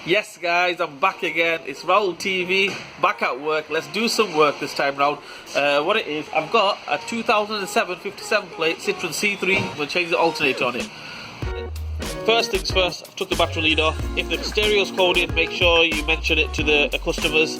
Yes guys, I'm back again. It's Raul TV, back at work. Let's do some work this time round. What it is, I've got a 2007 57 plate Citroen C3. We'll change the alternator on it. First things first, I took the battery lead off. If the stereo's coded, make sure you mention it to the customers,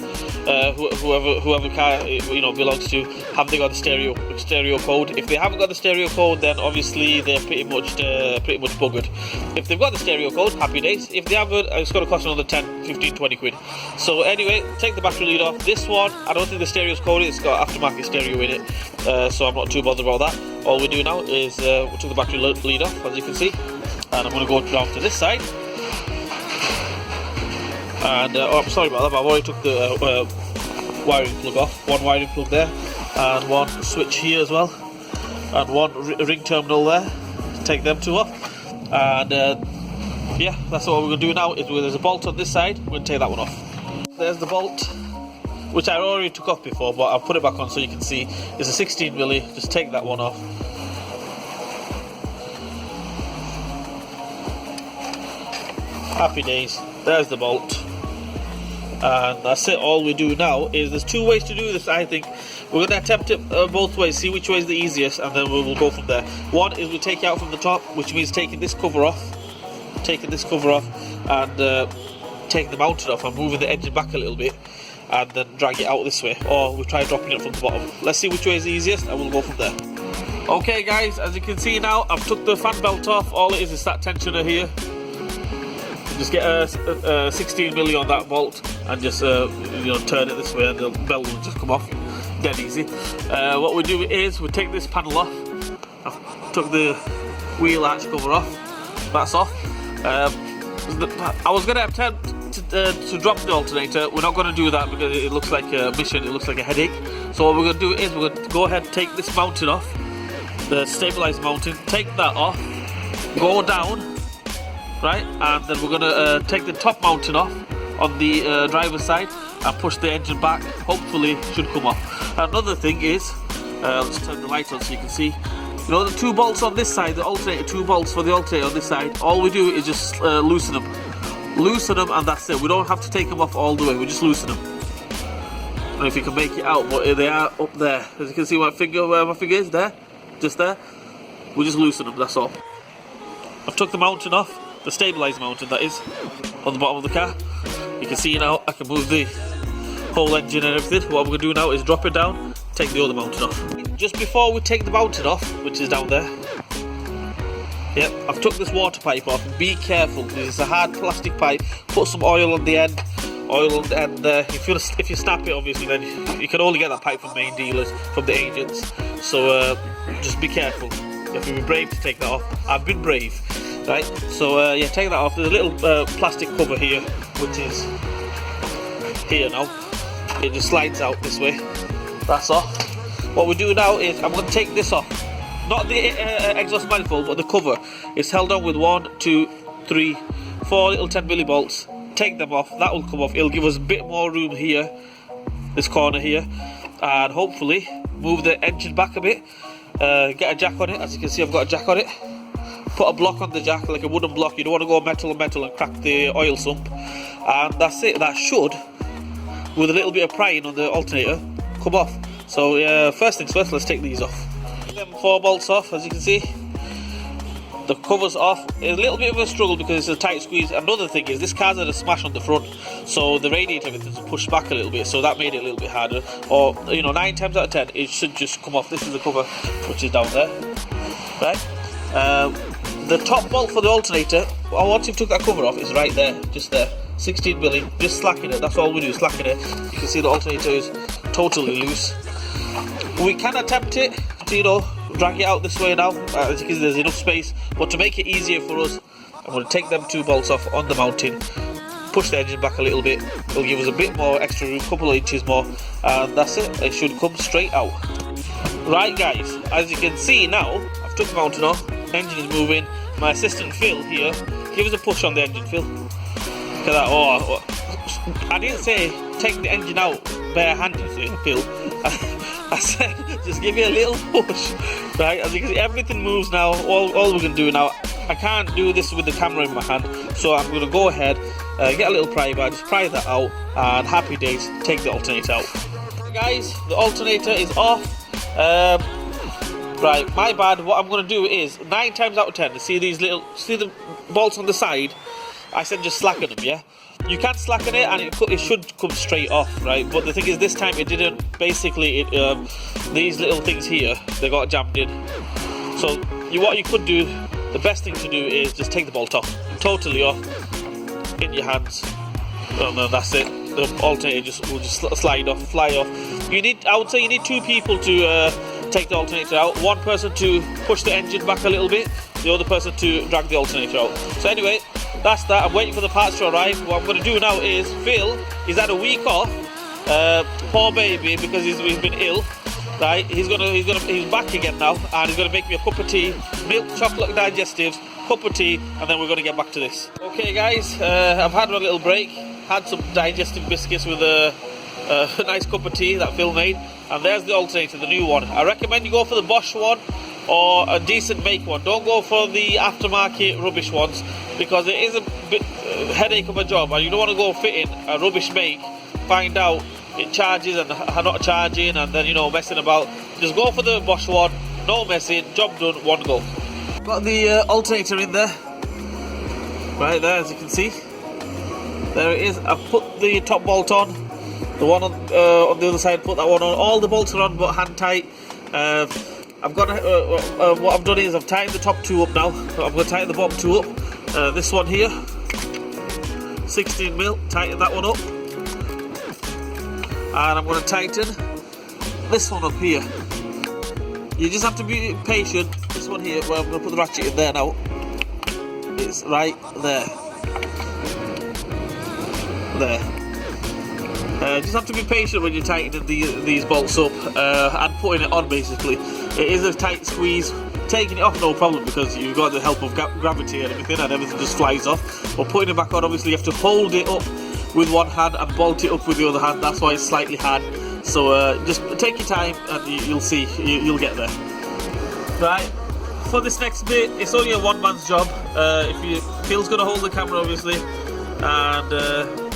whoever car belongs to. Have they got the stereo code? If they haven't got the stereo code, then obviously they're pretty much buggered. If they've got the stereo code, happy days. If they haven't, it's going to cost another 10, 15, 20 quid. So anyway, take the battery lead off. This one, I don't think the stereo's coded. It's got aftermarket stereo in it, so I'm not too bothered about that. All we do now is we took the battery lead off, as you can see. And I'm going to go down to this side. And I'm sorry about that, but I've already took the wiring plug off. One wiring plug there, and one switch here as well, and one ring terminal there. Take them two off. And yeah, that's what we're going to do now. There's a bolt on this side. We're going to take that one off. There's the bolt, which I already took off before, but I'll put it back on so you can see. It's a 16 milli. Just take that one off. Happy days. There's the bolt, and that's it. All we do now is, there's two ways to do this. I think we're going to attempt it both ways, see which way is the easiest, and then we will go from there. One is we take it out from the top, which means taking this cover off, and taking the mounting off and moving the engine back a little bit, and then drag it out this way, or we try dropping it from the bottom. Let's see which way is the easiest, and we'll go from there. Okay guys, as you can see now, I've took the fan belt off. All it is that tensioner here. Just get a 16 milli on that bolt and just turn it this way, and the belt will just come off. Dead easy. What we do is we take this panel off. I've took the wheel arch cover off. That's off. I was going to attempt to drop the alternator. We're not going to do that because it looks like a mission. It looks like a headache. So what we're going to do is we're going to go ahead and take this mounting off, the stabilized mounting. Take that off. Go down. Right, and then we're going to take the top mounting off on the driver's side and push the engine back. Hopefully it should come off. Another thing is, let's turn the light on so you can see. You know the two bolts on this side, the alternator, two bolts for the alternator on this side. All we do is just loosen them. Loosen them, and that's it. We don't have to take them off all the way, we just loosen them. I don't know if you can make it out, but they are up there. As you can see where my finger is, there, just there. We just loosen them, that's all. I've took the mounting off. The stabilized mounting, that is, on the bottom of the car. You can see now I can move the whole engine and everything. What we're going to do now is drop it down, take the other mounting off. Just before we take the mounting off, which is down there, yep, I've took this water pipe off. Be careful, because it's a hard plastic pipe. Put some oil on the end. If you snap it, obviously, then you can only get that pipe from main dealers, from the agents. So just be careful. You have to be brave to take that off. I've been brave. Right, so yeah, take that off. There's a little plastic cover here, which is here now. It just slides out this way. That's off. What we do now is I'm going to take this off. Not the exhaust manifold, but the cover. It's held on with 1, 2, 3, 4 little 10 milli bolts. Take them off. That will come off. It'll give us a bit more room here, this corner here, and hopefully move the engine back a bit. Get a jack on it. As you can see, I've got a jack on it. Put a block on the jack, like a wooden block. You don't want to go metal and crack the oil sump. And that's it. That should, with a little bit of prying on the alternator, come off. So first things first, let's take these off. Them 4 bolts off, as you can see. The cover's off. It's a little bit of a struggle because it's a tight squeeze. Another thing is, this car's had a smash on the front, so the radiator everything's pushed back a little bit, so that made it a little bit harder. Or 9 times out of 10 it should just come off. This is the cover, which is down there, right? The top bolt for the alternator, once you've took that cover off, is right there, just there. 16 milli, just slacking it. That's all we do, slacking it. You can see the alternator is totally loose. We can attempt it to drag it out this way now, as you can see there's enough space. But to make it easier for us, I'm going to take them 2 bolts off on the mounting, push the engine back a little bit. It'll give us a bit more extra room, couple of inches more, and that's it. It should come straight out. Right guys, as you can see now, I've took the mounting off. Engine is moving. My assistant Phil here, give us a push on the engine, Phil. Look at that. Oh, I didn't say take the engine out bare-handed, Phil. I said just give it a little push. Right, as you can see, everything moves now. All we're going to do now, I can't do this with the camera in my hand, so I'm going to go ahead get a little pry bar, just pry that out, and happy days, take the alternator out. Okay, guys, the alternator is off. Right, my bad. What I'm going to do is 9 times out of 10, see the bolts on the side, I said just slacken them, yeah? You can slacken it and it should come straight off, right? But the thing is, this time it didn't. Basically, these little things here, they got jammed in. So what you could do, the best thing to do is just take the bolt off, totally off, in your hands, and then that's it. The alternator will just slide off, fly off. I would say you need 2 people to take the alternator out. One person to push the engine back a little bit, the other person to drag the alternator out. So anyway, that's that. I'm waiting for the parts to arrive. What I'm going to do now is, Phil, he's had a week off, poor baby, because he's been ill. Right, he's back again now, and he's gonna make me a cup of tea, milk chocolate digestives, cup of tea, and then we're gonna get back to this. Okay, guys, I've had a little break, had some digestive biscuits with a nice cup of tea that Phil made, and there's the alternator, the new one. I recommend you go for the Bosch one or a decent make one. Don't go for the aftermarket rubbish ones, because it is a bit headache of a job, and you don't want to go fitting a rubbish make, find out it charges and not charging, and then messing about. Just go for the Bosch one, no messing, job done, one go. Got the alternator in there, right there, as you can see. There it is. I've put the top bolt on, the one on the other side, put that one on. All the bolts are on but hand tight. I've got what I've done is I've tightened the top 2 up now. So I'm going to tighten the bottom 2 up. This one here, 16mm, tighten that one up. And I'm going to tighten this one up here. You just have to be patient. This one here, where I'm going to put the ratchet in there now, it's right there. There. Just have to be patient when you're tightening these bolts up and putting it on, basically. It is a tight squeeze. Taking it off, no problem, because you've got the help of gravity and everything just flies off. But putting it back on, obviously you have to hold it up with one hand and bolt it up with the other hand. That's why it's slightly hard. So just take your time and you'll see, you'll get there. Right, for this next bit, it's only a one-man's job. Phil's going to hold the camera, obviously, and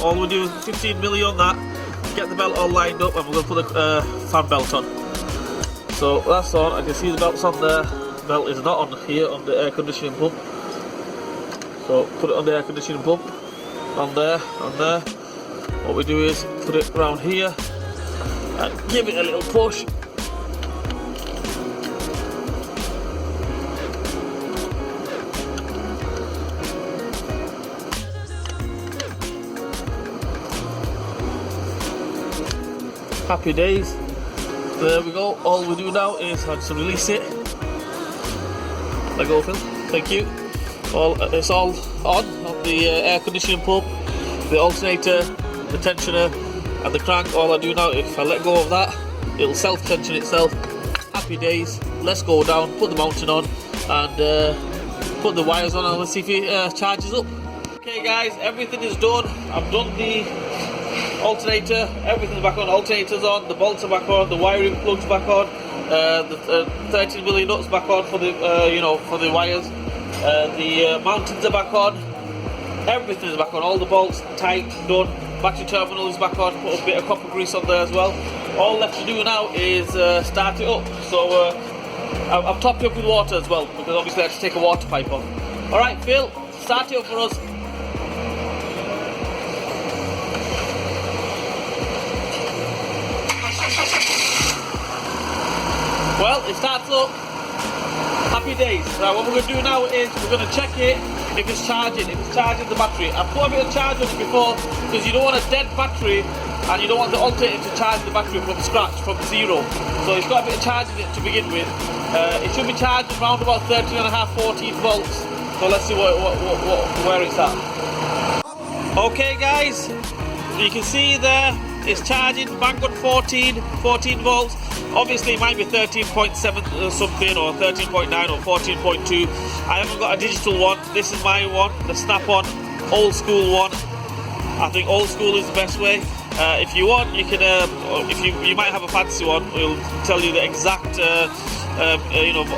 all we do is 15mm on that, get the belt all lined up, and we're going to put the fan belt on. So that's on. I can see the belt's on there. The belt is not on here, on the air conditioning pump. So put it on the air conditioning pump. On there. What we do is put it around here and give it a little push. Happy days. There we go. All we do now is have to release it. Let go, Phil. Thank you. It's all on the air conditioning pump, the alternator, the tensioner, and the crank. All I do now, if I let go of that, it'll self-tension itself. Happy days. Let's go down, put the mounting on, and put the wires on, and let's see if it charges up. Okay, guys, everything is done. I've done the alternator. Everything's back on. Alternator's on. The bolts are back on. The wiring plugs back on. The 13mm nuts back on for the for the wires. The mountings are back on. Everything is back on. All the bolts tight, done. Battery terminal is back on. Put a bit of copper grease on there as well. All left to do now is start it up. So I've topped it up with water as well, because obviously I have to take a water pipe off. Alright, Phil, start it up for us. Well, it starts up. Happy days. Right, what we're going to do now is we're going to check it if it's charging the battery. I've put a bit of charge on it before, because you don't want a dead battery and you don't want the alternator to charge the battery from scratch, from zero. So it's got a bit of charge in it to begin with. It should be charged around about 13.5, 14 volts. So let's see where it's at. Okay, guys, you can see there it's charging, bang on 14 volts. Obviously it might be 13.7 something, or 13.9 or 14.2. I haven't got a digital one. This is my one, the snap-on old school one. I think old school is the best way. If you want, you can. If you might have a fancy one, it'll tell you the exact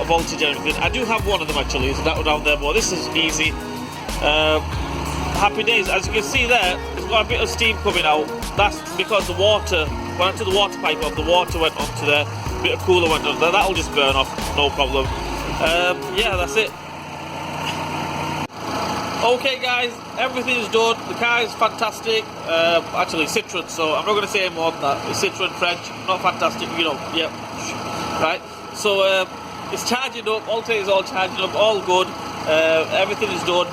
voltage and everything. I do have one of them actually. It's that one down there, but this is easy. happy days. As you can see there, it's got a bit of steam coming out. That's because the water, when I took the water pipe off, the water went onto there, a bit of cooler went on there. That'll just burn off, no problem. Yeah, that's it. Okay guys, everything is done. The car is fantastic. Actually Citroen, so I'm not going to say more than that. It's Citroen French, not fantastic, you know. Yep. Right. So it's charging up. Alternator is all charging up, all good. Everything is done.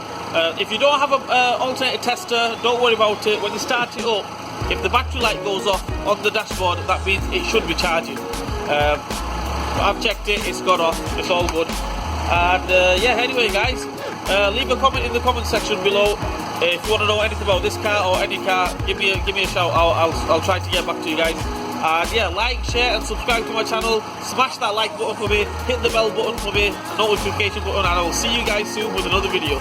If you don't have an alternator tester, don't worry about it. When you start it up, if the battery light goes off on the dashboard, that means it should be charging. I've checked it, it's got off, it's all good. And yeah, anyway guys, leave a comment in the comment section below. If you want to know anything about this car or any car, give me a shout. I'll try to get back to you guys. And yeah, like, share and subscribe to my channel. Smash that like button for me, hit the bell button for me, notification button, and I will see you guys soon with another video.